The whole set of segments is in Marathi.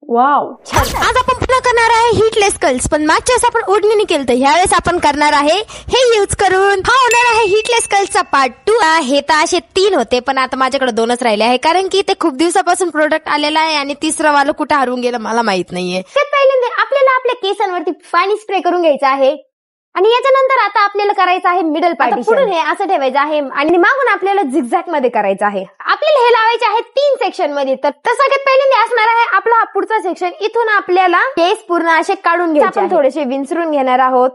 वाव, आज आपण पुन्हा करणार आहे हिटलेस कर्ल्स, पण मागच्या वेळेस आपण ओढणीने केलं तर ह्यावेळेस आपण करणार आहे हे यूज करून. हा होणार आहे हिटलेस कर्ल्सचा पार्ट 2. हे तर असे 3 होते, पण आता माझ्याकडे 2च राहिले आहे, कारण की ते खूप दिवसापासून प्रोडक्ट आलेला आहे आणि तिसरं वाला कुठे हरवून गेलं मला माहित नाहीये. तर पहिल्यांदा आपल्याला आपल्या केसांवरती पाणी स्प्रे करून घ्यायचं आहे आणि याच्यानंतर आता आपल्याला करायचं आहे मिडल पार्टीशन. पुढून हे असं ठेवायचं आहे आणि मागून आपल्याला झिगझॅग मध्ये करायचं आहे. आपल्याला हे लावायचे आहे 3 सेक्शन मध्ये. तर सगळ्यात पहिल्यांदा असणार आहे आपला हा पुढचा सेक्शन. इथून आपल्याला केस पूर्ण असे काढून घ्यायचे. आपण थोडेसे विंचरून घेणार आहोत.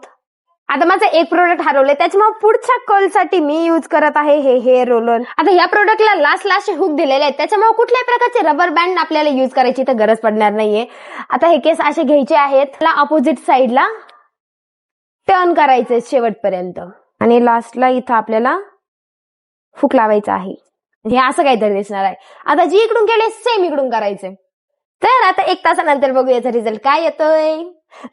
आता माझं एक प्रोडक्ट हरवलंय, त्याच्यामुळे पुढच्या कर्ल साठी मी यूज करत आहे हे हेअर रोलर. आता या प्रोडक्टला लास्ट हुक दिलेले आहेत, त्याच्यामुळे कुठल्याही प्रकारचे रबर बँड आपल्याला यूज करायची तर गरज पडणार नाहीये. आता हे केस असे घ्यायचे आहेत, त्याला अपोजिट साइडला टर्न करायचंय शेवटपर्यंत आणि लास्टला इथं आपल्याला हुक लावायचं आहे. हे असं काहीतरी दिसणार आहे. आता जी इकडून केले सेम इकडून करायचंय. तर आता 1 तासानंतर बघू याचा रिझल्ट काय येतोय.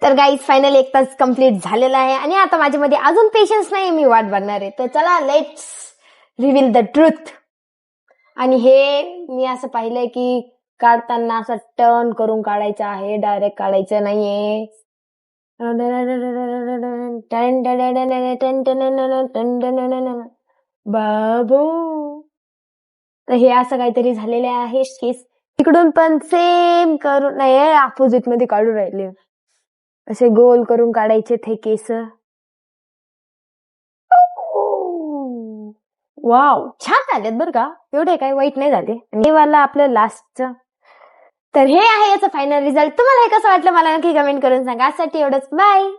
तर गाईज फायनली 1 तास कम्प्लीट झालेला आहे आणि आता माझ्यामध्ये अजून पेशन्स नाही, मी वाट बघणार आहे. तर चला लेट्स रिव्हील द ट्रुथ. आणि हे मी असं पाहिलंय की काढताना असं टर्न करून काढायचं आहे, डायरेक्ट काढायचं नाहीये. बाबू, तर हे असं काहीतरी झालेले आहे. केस इकडून पण सेम करून नाही, अपोजिट मध्ये काढून राहिले, असे गोल करून काढायचे ते केस. वाव, छान झालेत बरं का, एवढे काही वाईट नाही झाले. हे वाला आपलं लास्टचं. तर हे आहे याचा फायनल रिझल्ट. तुम्हाला हे कसं वाटलं मला नक्की कमेंट करून सांगा. आजसाठी एवढंच, बाय.